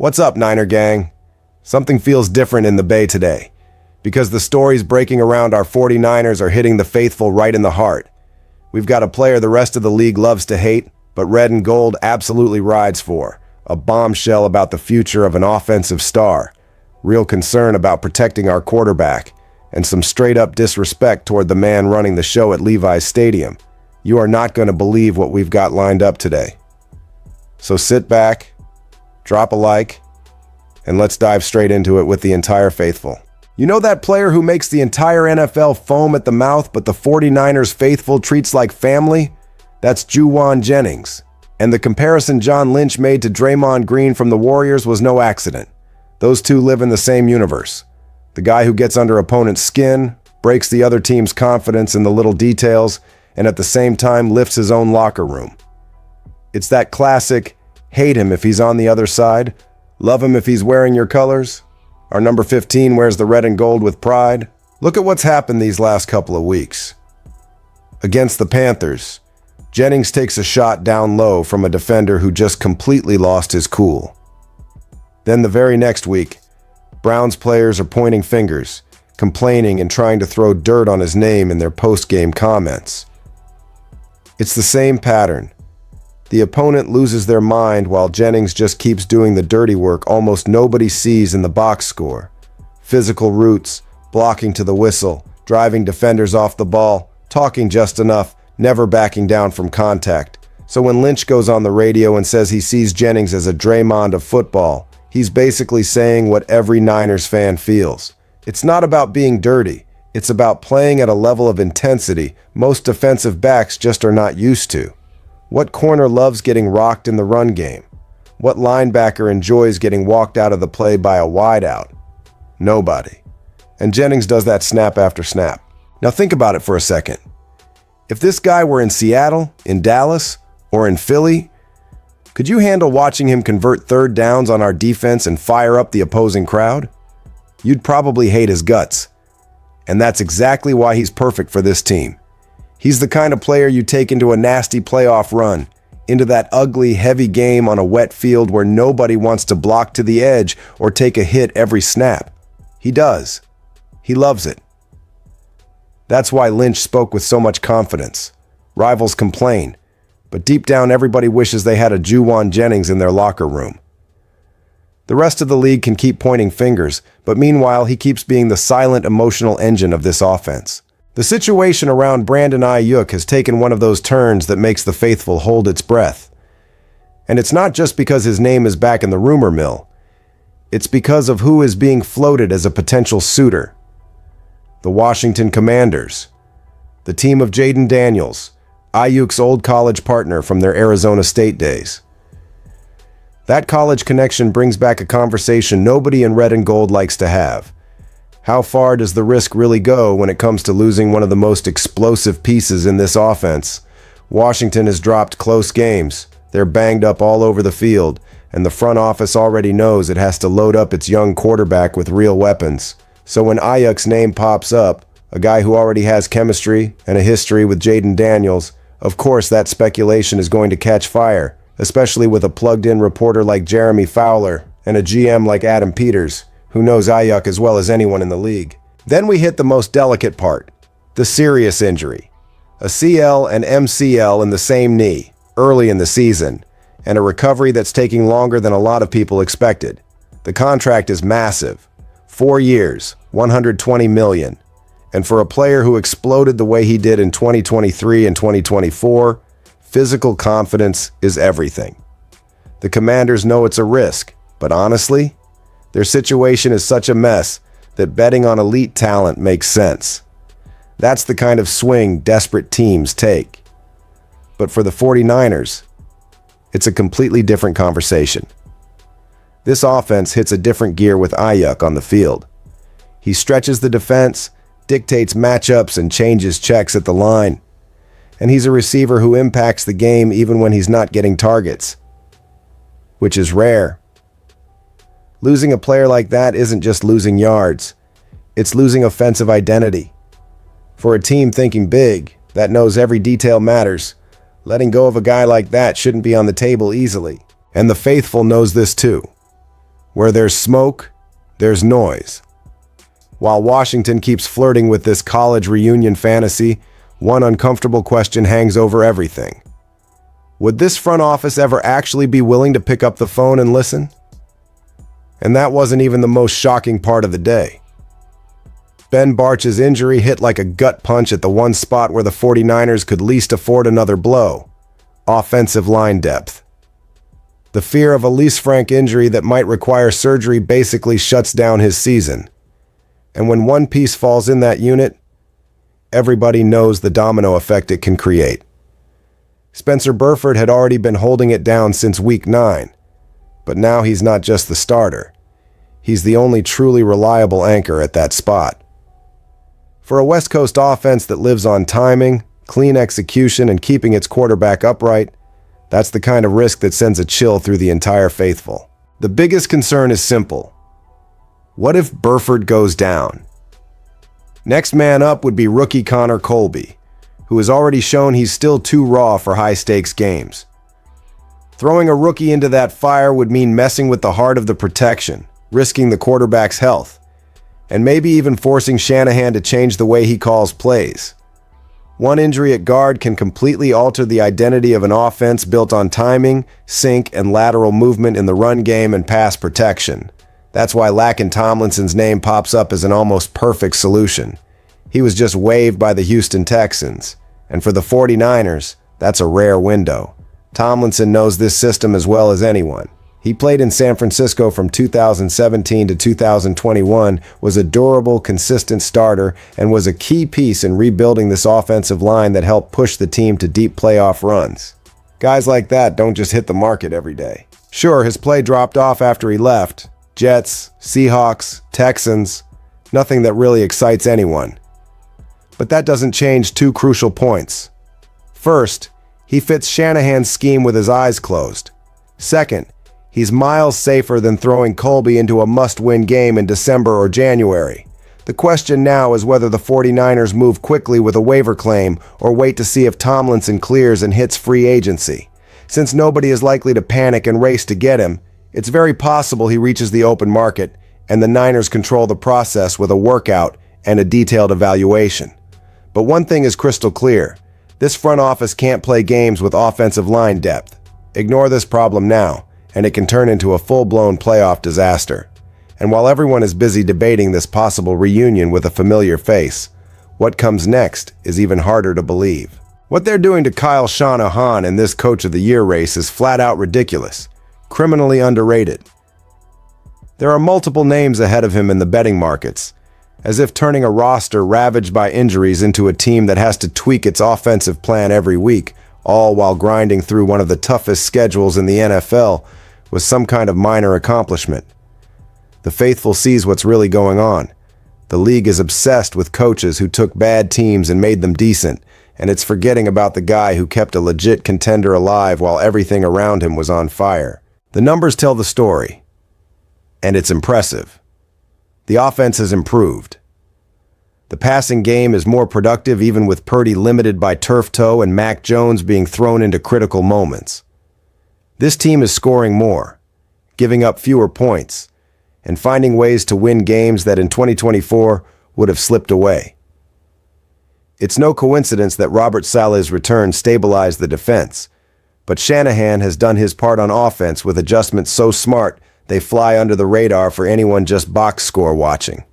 What's up, Niner gang? Something feels different in the Bay today, because the stories breaking around our 49ers are hitting the faithful right in the heart. We've got a player the rest of the league loves to hate, but red and gold absolutely rides for. A bombshell about the future of an offensive star. Real concern about protecting our quarterback, and some straight-up disrespect toward the man running the show at Levi's Stadium. You are not going to believe what we've got lined up today. So sit back, drop a like, and let's dive straight into it with the entire faithful. You know that player who makes the entire NFL foam at the mouth, but the 49ers faithful treats like family? That's Juan Jennings. And the comparison John Lynch made to Draymond Green from the Warriors was no accident. Those two live in the same universe. The guy who gets under opponent's skin, breaks the other team's confidence in the little details, and at the same time lifts his own locker room. It's that classic, hate him if he's on the other side, love him if he's wearing your colors. Our number 15 wears the red and gold with pride. Look at what's happened these last couple of weeks. Against the Panthers, Jennings takes a shot down low from a defender who just completely lost his cool. Then the very next week, Browns players are pointing fingers, complaining and trying to throw dirt on his name in their post-game comments. It's the same pattern. The opponent loses their mind while Jennings just keeps doing the dirty work almost nobody sees in the box score. Physical routes, blocking to the whistle, driving defenders off the ball, talking just enough, never backing down from contact. So when Lynch goes on the radio and says he sees Jennings as a Draymond of football, he's basically saying what every Niners fan feels. It's not about being dirty. It's about playing at a level of intensity most defensive backs just are not used to. What corner loves getting rocked in the run game? What linebacker enjoys getting walked out of the play by a wideout? Nobody. And Jennings does that snap after snap. Now think about it for a second. If this guy were in Seattle, in Dallas, or in Philly, could you handle watching him convert third downs on our defense and fire up the opposing crowd? You'd probably hate his guts. And that's exactly why he's perfect for this team. He's the kind of player you take into a nasty playoff run, into that ugly, heavy game on a wet field where nobody wants to block to the edge or take a hit every snap. He does. He loves it. That's why Lynch spoke with so much confidence. Rivals complain, but deep down everybody wishes they had a Juwan Jennings in their locker room. The rest of the league can keep pointing fingers, but meanwhile he keeps being the silent emotional engine of this offense. The situation around Brandon Aiyuk has taken one of those turns that makes the faithful hold its breath. And it's not just because his name is back in the rumor mill. It's because of who is being floated as a potential suitor. The Washington Commanders. The team of Jaden Daniels, Aiyuk's old college partner from their Arizona State days. That college connection brings back a conversation nobody in red and gold likes to have. How far does the risk really go when it comes to losing one of the most explosive pieces in this offense? Washington has dropped close games. They're banged up all over the field, and the front office already knows it has to load up its young quarterback with real weapons. So when Aiyuk's name pops up, a guy who already has chemistry and a history with Jaden Daniels, of course that speculation is going to catch fire, especially with a plugged-in reporter like Jeremy Fowler and a GM like Adam Peters, who knows Aiyuk as well as anyone in the league. Then we hit the most delicate part, the serious injury. A CL and MCL in the same knee, early in the season, and a recovery that's taking longer than a lot of people expected. The contract is massive. 4 years, $120 million. And for a player who exploded the way he did in 2023 and 2024, physical confidence is everything. The Commanders know it's a risk, but honestly, their situation is such a mess that betting on elite talent makes sense. That's the kind of swing desperate teams take. But for the 49ers, it's a completely different conversation. This offense hits a different gear with Aiyuk on the field. He stretches the defense, dictates matchups, and changes checks at the line. And he's a receiver who impacts the game even when he's not getting targets, which is rare. Losing a player like that isn't just losing yards. It's losing offensive identity. For a team thinking big, that knows every detail matters, letting go of a guy like that shouldn't be on the table easily. And the faithful knows this too. Where there's smoke, there's noise. While Washington keeps flirting with this college reunion fantasy, one uncomfortable question hangs over everything. Would this front office ever actually be willing to pick up the phone and listen? And that wasn't even the most shocking part of the day. Ben Bartch's injury hit like a gut punch at the one spot where the 49ers could least afford another blow: offensive line depth. The fear of a Lisfranc injury that might require surgery basically shuts down his season. And when one piece falls in that unit, everybody knows the domino effect it can create. Spencer Burford had already been holding it down since week 9, but now he's not just the starter. He's the only truly reliable anchor at that spot. For a West Coast offense that lives on timing, clean execution, and keeping its quarterback upright, that's the kind of risk that sends a chill through the entire faithful. The biggest concern is simple. What if Burford goes down? Next man up would be rookie Connor Colby, who has already shown he's still too raw for high-stakes games. Throwing a rookie into that fire would mean messing with the heart of the protection, risking the quarterback's health, and maybe even forcing Shanahan to change the way he calls plays. One injury at guard can completely alter the identity of an offense built on timing, sync, and lateral movement in the run game and pass protection. That's why Laken Tomlinson's name pops up as an almost perfect solution. He was just waived by the Houston Texans, and for the 49ers, that's a rare window. Tomlinson knows this system as well as anyone. He played in San Francisco from 2017 to 2021, was a durable, consistent starter, and was a key piece in rebuilding this offensive line that helped push the team to deep playoff runs. Guys like that don't just hit the market every day. Sure, his play dropped off after he left. Jets, Seahawks, Texans, nothing that really excites anyone. But that doesn't change two crucial points. First, he fits Shanahan's scheme with his eyes closed. Second, he's miles safer than throwing Colby into a must-win game in December or January. The question now is whether the 49ers move quickly with a waiver claim or wait to see if Tomlinson clears and hits free agency. Since nobody is likely to panic and race to get him, it's very possible he reaches the open market and the Niners control the process with a workout and a detailed evaluation. But one thing is crystal clear. This front office can't play games with offensive line depth. Ignore this problem now, and it can turn into a full-blown playoff disaster. And while everyone is busy debating this possible reunion with a familiar face, what comes next is even harder to believe. What they're doing to Kyle Shanahan in this Coach of the Year race is flat-out ridiculous, criminally underrated. There are multiple names ahead of him in the betting markets, as if turning a roster ravaged by injuries into a team that has to tweak its offensive plan every week, all while grinding through one of the toughest schedules in the NFL, was some kind of minor accomplishment. The faithful sees what's really going on. The league is obsessed with coaches who took bad teams and made them decent, and it's forgetting about the guy who kept a legit contender alive while everything around him was on fire. The numbers tell the story, and it's impressive. The offense has improved. The passing game is more productive even with Purdy limited by turf toe and Mac Jones being thrown into critical moments. This team is scoring more, giving up fewer points, and finding ways to win games that in 2024 would have slipped away. It's no coincidence that Robert Saleh's return stabilized the defense, but Shanahan has done his part on offense with adjustments so smart they fly under the radar for anyone just box score watching.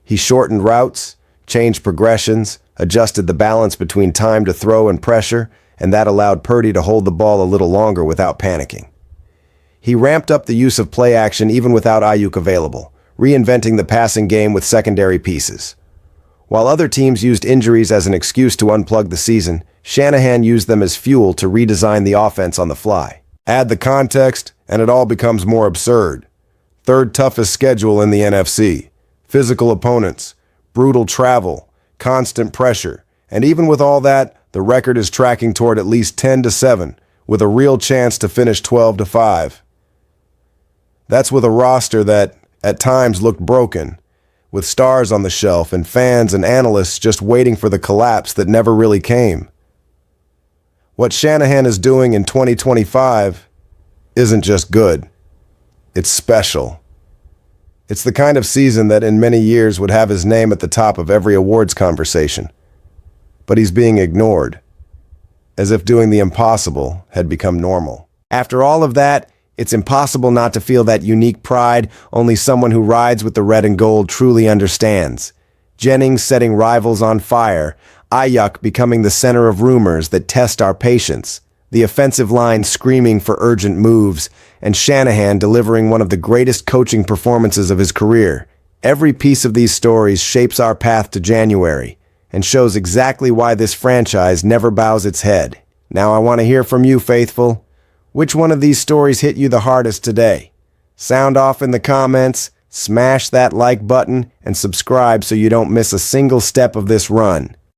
He shortened routes, changed progressions, adjusted the balance between time to throw and pressure, and that allowed Purdy to hold the ball a little longer without panicking. He ramped up the use of play action even without Aiyuk available, reinventing the passing game with secondary pieces. While other teams used injuries as an excuse to unplug the season, Shanahan used them as fuel to redesign the offense on the fly. Add the context, and it all becomes more absurd. Third toughest schedule in the NFC. Physical opponents, brutal travel, constant pressure, and even with all that, the record is tracking toward at least 10-7, with a real chance to finish 12-5. That's with a roster that, at times, looked broken, with stars on the shelf and fans and analysts just waiting for the collapse that never really came. What Shanahan is doing in 2025 isn't just good. It's special. It's the kind of season that in many years would have his name at the top of every awards conversation. But he's being ignored, as if doing the impossible had become normal. After all of that, it's impossible not to feel that unique pride only someone who rides with the red and gold truly understands. Jennings setting rivals on fire, Aiyuk becoming the center of rumors that test our patience, the offensive line screaming for urgent moves, and Shanahan delivering one of the greatest coaching performances of his career. Every piece of these stories shapes our path to January and shows exactly why this franchise never bows its head. Now I want to hear from you, faithful. Which one of these stories hit you the hardest today? Sound off in the comments, smash that like button, and subscribe so you don't miss a single step of this run.